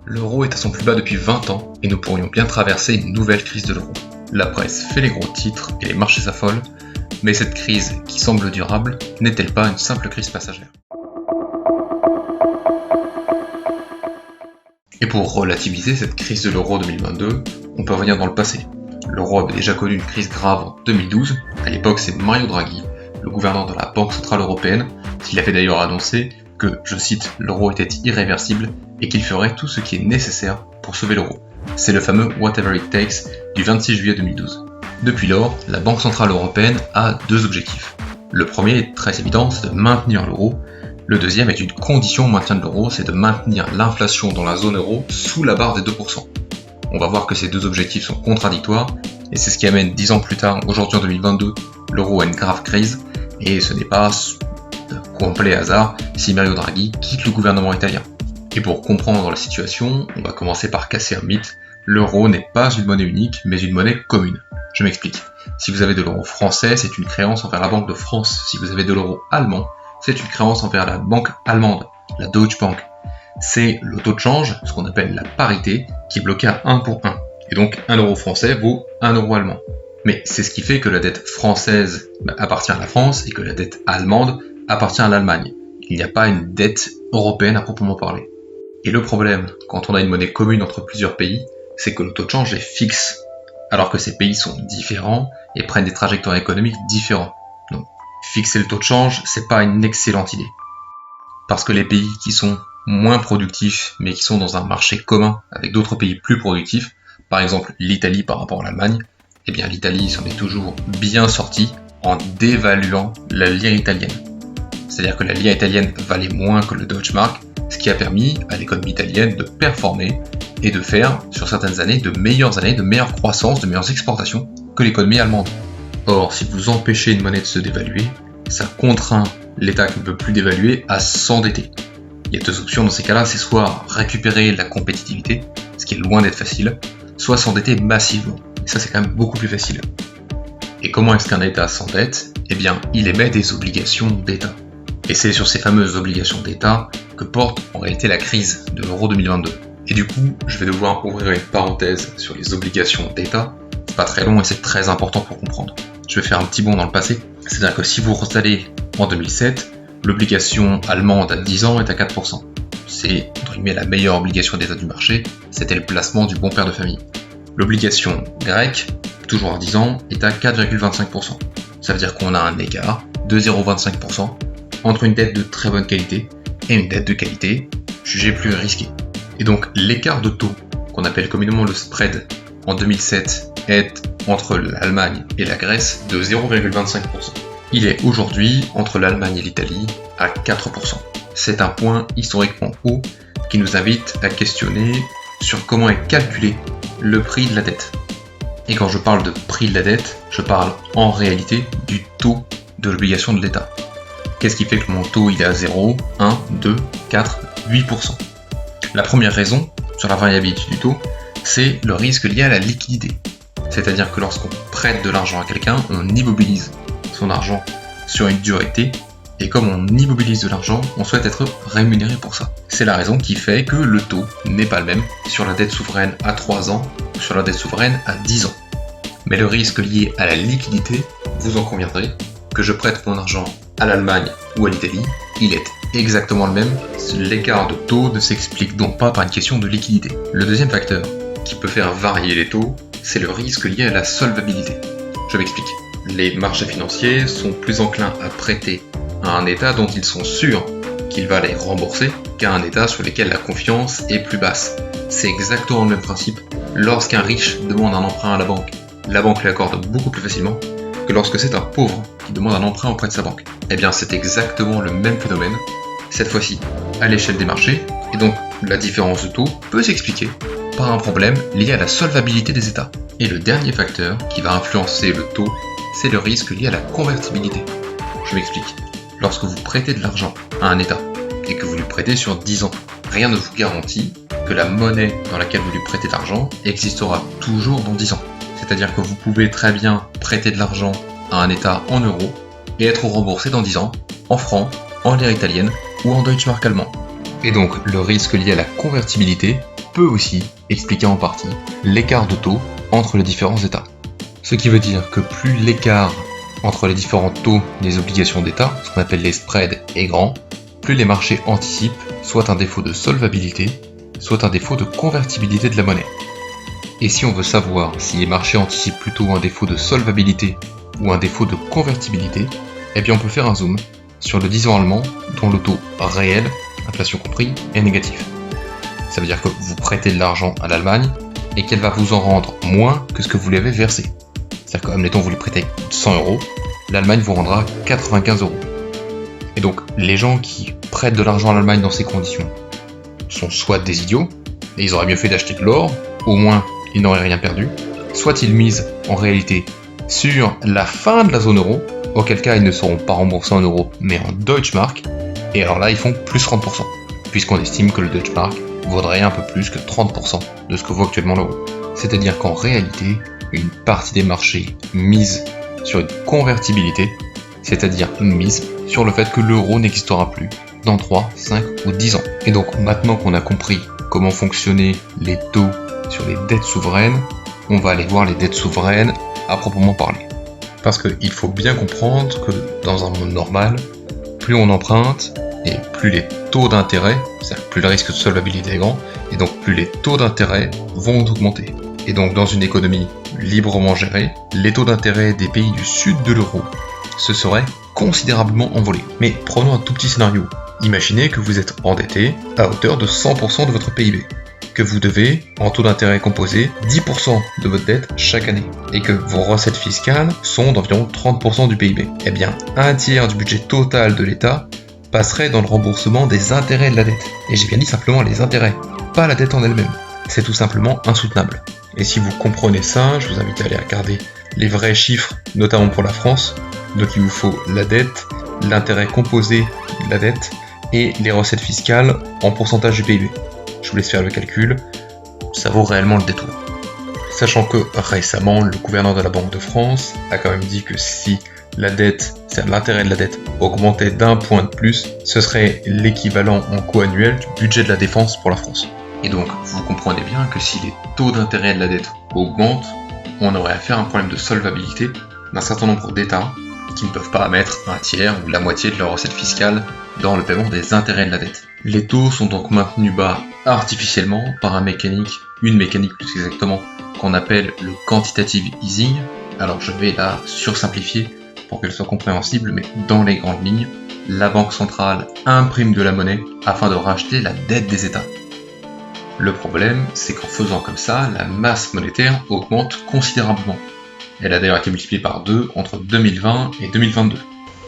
L'euro est à son plus bas depuis 20 ans et nous pourrions bien traverser une nouvelle crise de l'euro. La presse fait les gros titres et les marchés s'affolent, mais cette crise, qui semble durable, n'est-elle pas une simple crise passagère? Et pour relativiser cette crise de l'euro 2022, on peut revenir dans le passé. L'euro avait déjà connu une crise grave en 2012, à l'époque c'est Mario Draghi, le gouverneur de la Banque Centrale Européenne, qui avait d'ailleurs annoncé que, je cite, l'euro était irréversible et qu'il ferait tout ce qui est nécessaire pour sauver l'euro. C'est le fameux Whatever It Takes du 26 juillet 2012. Depuis lors, la Banque Centrale Européenne a deux objectifs. Le premier est très évident, c'est de maintenir l'euro. Le deuxième est une condition au maintien de l'euro, c'est de maintenir l'inflation dans la zone euro sous la barre des 2%. On va voir que ces deux objectifs sont contradictoires, et c'est ce qui amène 10 ans plus tard, aujourd'hui en 2022, l'euro à une grave crise, et ce n'est pas d'un complet hasard si Mario Draghi quitte le gouvernement italien. Et pour comprendre la situation, on va commencer par casser un mythe. L'euro n'est pas une monnaie unique, mais une monnaie commune. Je m'explique. Si vous avez de l'euro français, c'est une créance envers la Banque de France. Si vous avez de l'euro allemand, c'est une créance envers la banque allemande, la Deutsche Bank. C'est le taux de change, ce qu'on appelle la parité, qui est bloqué à 1 pour 1. Et donc 1 euro français vaut 1 euro allemand. Mais c'est ce qui fait que la dette française appartient à la France et que la dette allemande appartient à l'Allemagne. Il n'y a pas une dette européenne à proprement parler. Et le problème, quand on a une monnaie commune entre plusieurs pays, c'est que le taux de change est fixe, alors que ces pays sont différents et prennent des trajectoires économiques différentes. Donc, fixer le taux de change, c'est pas une excellente idée. Parce que les pays qui sont moins productifs, mais qui sont dans un marché commun avec d'autres pays plus productifs, par exemple l'Italie par rapport à l'Allemagne, eh bien l'Italie s'en est toujours bien sortie en dévaluant la lire italienne. C'est-à-dire que la lire italienne valait moins que le Deutsche Mark, ce qui a permis à l'économie italienne de performer et de faire, sur certaines années, de meilleure croissance, de meilleures exportations que l'économie allemande. Or, si vous empêchez une monnaie de se dévaluer, ça contraint l'État qui ne peut plus dévaluer à s'endetter. Il y a deux options dans ces cas-là, c'est soit récupérer la compétitivité, ce qui est loin d'être facile, soit s'endetter massivement. Et ça, c'est quand même beaucoup plus facile. Et comment est-ce qu'un État s'endette? Eh bien, il émet des obligations d'État. Et c'est sur ces fameuses obligations d'État que porte en réalité la crise de l'euro 2022. Et du coup, je vais devoir ouvrir une parenthèse sur les obligations d'État. C'est pas très long et c'est très important pour comprendre. Je vais faire un petit bond dans le passé. C'est-à-dire que si vous allez en 2007, l'obligation allemande à 10 ans est à 4%. C'est, entre guillemets, la meilleure obligation d'État du marché. C'était le placement du bon père de famille. L'obligation grecque, toujours à 10 ans, est à 4,25%. Ça veut dire qu'on a un écart de 0,25% entre une dette de très bonne qualité et une dette de qualité jugée plus risquée. Et donc l'écart de taux, qu'on appelle communément le spread, en 2007 est entre l'Allemagne et la Grèce de 0,25%. Il est aujourd'hui entre l'Allemagne et l'Italie à 4%. C'est un point historiquement haut qui nous invite à questionner sur comment est calculé le prix de la dette. Et quand je parle de prix de la dette, je parle en réalité du taux de l'obligation de l'État. Qu'est-ce qui fait que mon taux il est à 0, 1, 2, 4, 8%? La première raison sur la variabilité du taux, c'est le risque lié à la liquidité. C'est-à-dire que lorsqu'on prête de l'argent à quelqu'un, on immobilise son argent sur une durée T, et comme on immobilise de l'argent, on souhaite être rémunéré pour ça. C'est la raison qui fait que le taux n'est pas le même sur la dette souveraine à 3 ans ou sur la dette souveraine à 10 ans. Mais le risque lié à la liquidité, vous en conviendrez, que je prête mon argent à l'Allemagne ou à l'Italie, il est exactement le même. L'écart de taux ne s'explique donc pas par une question de liquidité. Le deuxième facteur qui peut faire varier les taux, c'est le risque lié à la solvabilité. Je m'explique. Les marchés financiers sont plus enclins à prêter à un État dont ils sont sûrs qu'il va les rembourser qu'à un État sur lequel la confiance est plus basse. C'est exactement le même principe lorsqu'un riche demande un emprunt à la banque l'accorde beaucoup plus facilement que lorsque c'est un pauvre qui demande un emprunt auprès de sa banque. Eh bien c'est exactement le même phénomène, cette fois-ci à l'échelle des marchés, et donc la différence de taux peut s'expliquer par un problème lié à la solvabilité des États. Et le dernier facteur qui va influencer le taux, c'est le risque lié à la convertibilité. Je m'explique. Lorsque vous prêtez de l'argent à un État et que vous lui prêtez sur 10 ans, rien ne vous garantit que la monnaie dans laquelle vous lui prêtez de l'argent existera toujours dans 10 ans. C'est-à-dire que vous pouvez très bien prêter de l'argent à un État en euros et être remboursé dans 10 ans en francs, en lire italienne ou en Deutsche Mark allemand. Et donc le risque lié à la convertibilité peut aussi expliquer en partie l'écart de taux entre les différents États. Ce qui veut dire que plus l'écart entre les différents taux des obligations d'État, ce qu'on appelle les spreads, est grand, plus les marchés anticipent soit un défaut de solvabilité, soit un défaut de convertibilité de la monnaie. Et si on veut savoir si les marchés anticipent plutôt un défaut de solvabilité ou un défaut de convertibilité, eh bien on peut faire un zoom sur le 10 ans allemand dont le taux réel, inflation compris, est négatif. Ça veut dire que vous prêtez de l'argent à l'Allemagne et qu'elle va vous en rendre moins que ce que vous lui avez versé. C'est-à-dire que, admettons, vous lui prêtez 100 euros, l'Allemagne vous rendra 95 euros. Et donc, les gens qui prêtent de l'argent à l'Allemagne dans ces conditions sont soit des idiots, et ils auraient mieux fait d'acheter de l'or, au moins ils n'auraient rien perdu, soit ils misent en réalité sur la fin de la zone euro, auquel cas ils ne seront pas remboursés en euros, mais en Deutschmark, et alors là ils font plus 30%, puisqu'on estime que le Deutschmark vaudrait un peu plus que 30% de ce que vaut actuellement l'euro. C'est-à-dire qu'en réalité, une partie des marchés mise sur une convertibilité, c'est-à-dire mise sur le fait que l'euro n'existera plus dans 3, 5 ou 10 ans. Et donc maintenant qu'on a compris comment fonctionnaient les taux sur les dettes souveraines, on va aller voir les dettes souveraines à proprement parler. Parce qu'il faut bien comprendre que dans un monde normal, plus on emprunte et plus les taux d'intérêt, c'est-à-dire plus le risque de solvabilité est grand, et donc plus les taux d'intérêt vont augmenter. Et donc dans une économie librement gérée, les taux d'intérêt des pays du sud de l'euro se seraient considérablement envolés. Mais prenons un tout petit scénario. Imaginez que vous êtes endetté à hauteur de 100% de votre PIB, que vous devez, en taux d'intérêt composé, 10% de votre dette chaque année, et que vos recettes fiscales sont d'environ 30% du PIB. Eh bien, un tiers du budget total de l'État passerait dans le remboursement des intérêts de la dette. Et j'ai bien dit simplement les intérêts, pas la dette en elle-même. C'est tout simplement insoutenable. Et si vous comprenez ça, je vous invite à aller regarder les vrais chiffres, notamment pour la France. Donc il vous faut la dette, l'intérêt composé de la dette et les recettes fiscales en pourcentage du PIB. Je vous laisse faire le calcul, ça vaut réellement le détour. Sachant que récemment, le gouverneur de la Banque de France a quand même dit que si la dette, c'est-à-dire l'intérêt de la dette, augmentait d'un point de plus, ce serait l'équivalent en coût annuel du budget de la défense pour la France. Et donc, vous comprenez bien que si les taux d'intérêt de la dette augmentent, on aurait affaire à un problème de solvabilité d'un certain nombre d'États qui ne peuvent pas mettre un tiers ou la moitié de leurs recettes fiscales dans le paiement des intérêts de la dette. Les taux sont donc maintenus bas artificiellement par une mécanique plus exactement, qu'on appelle le quantitative easing. Alors je vais la sursimplifier pour qu'elle soit compréhensible, mais dans les grandes lignes, la banque centrale imprime de la monnaie afin de racheter la dette des États. Le problème, c'est qu'en faisant comme ça, la masse monétaire augmente considérablement. Elle a d'ailleurs été multipliée par 2 entre 2020 et 2022.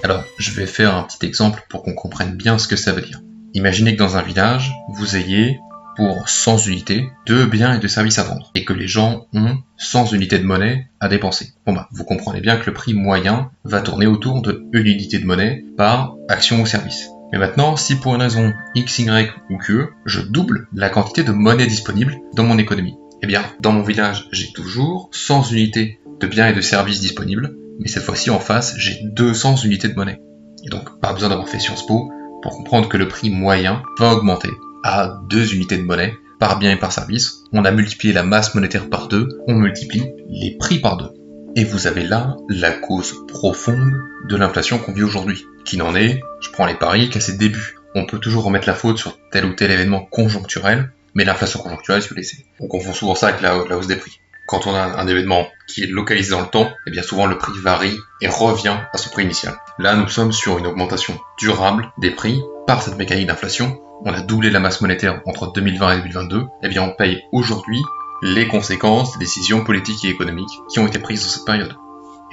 Alors, je vais faire un petit exemple pour qu'on comprenne bien ce que ça veut dire. Imaginez que dans un village, vous ayez, pour 100 unités, de biens et de services à vendre, et que les gens ont 100 unités de monnaie à dépenser. Vous comprenez bien que le prix moyen va tourner autour de 1 unité de monnaie par action ou service. Mais maintenant, si pour une raison X, Y ou Q, je double la quantité de monnaie disponible dans mon économie, eh bien, dans mon village, j'ai toujours 100 unités de biens et de services disponibles, mais cette fois-ci en face, j'ai 200 unités de monnaie. Et donc, pas besoin d'avoir fait Sciences Po pour comprendre que le prix moyen va augmenter à 2 unités de monnaie par bien et par service. On a multiplié la masse monétaire par 2, on multiplie les prix par 2. Et vous avez là la cause profonde de l'inflation qu'on vit aujourd'hui, qui n'en est, je prends les paris, qu'à ses débuts. On peut toujours remettre la faute sur tel ou tel événement conjoncturel, mais l'inflation conjoncturelle, si vous laissez. On confond souvent ça avec la hausse des prix. Quand on a un événement qui est localisé dans le temps, eh bien souvent le prix varie et revient à son prix initial. Là, nous sommes sur une augmentation durable des prix par cette mécanique d'inflation. On a doublé la masse monétaire entre 2020 et 2022. Eh bien, on paye aujourd'hui les conséquences des décisions politiques et économiques qui ont été prises dans cette période.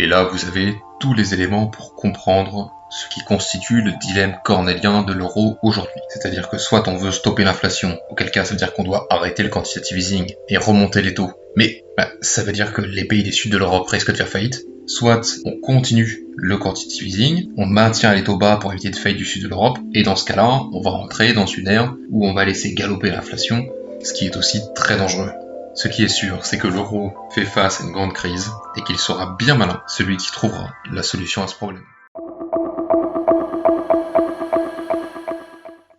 Et là, vous avez tous les éléments pour comprendre ce qui constitue le dilemme cornélien de l'euro aujourd'hui. C'est-à-dire que soit on veut stopper l'inflation, auquel cas ça veut dire qu'on doit arrêter le quantitative easing et remonter les taux, mais ça veut dire que les pays du sud de l'Europe risquent de faire faillite. Soit on continue le quantitative easing, on maintient les taux bas pour éviter de faillite du sud de l'Europe, et dans ce cas-là, on va rentrer dans une ère où on va laisser galoper l'inflation, ce qui est aussi très dangereux. Ce qui est sûr, c'est que l'euro fait face à une grande crise, et qu'il sera bien malin, celui qui trouvera la solution à ce problème.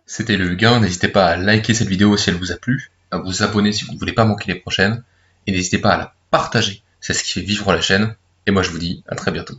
C'était le Huguin, n'hésitez pas à liker cette vidéo si elle vous a plu, à vous abonner si vous ne voulez pas manquer les prochaines, et n'hésitez pas à la partager, c'est ce qui fait vivre la chaîne, et moi je vous dis à très bientôt.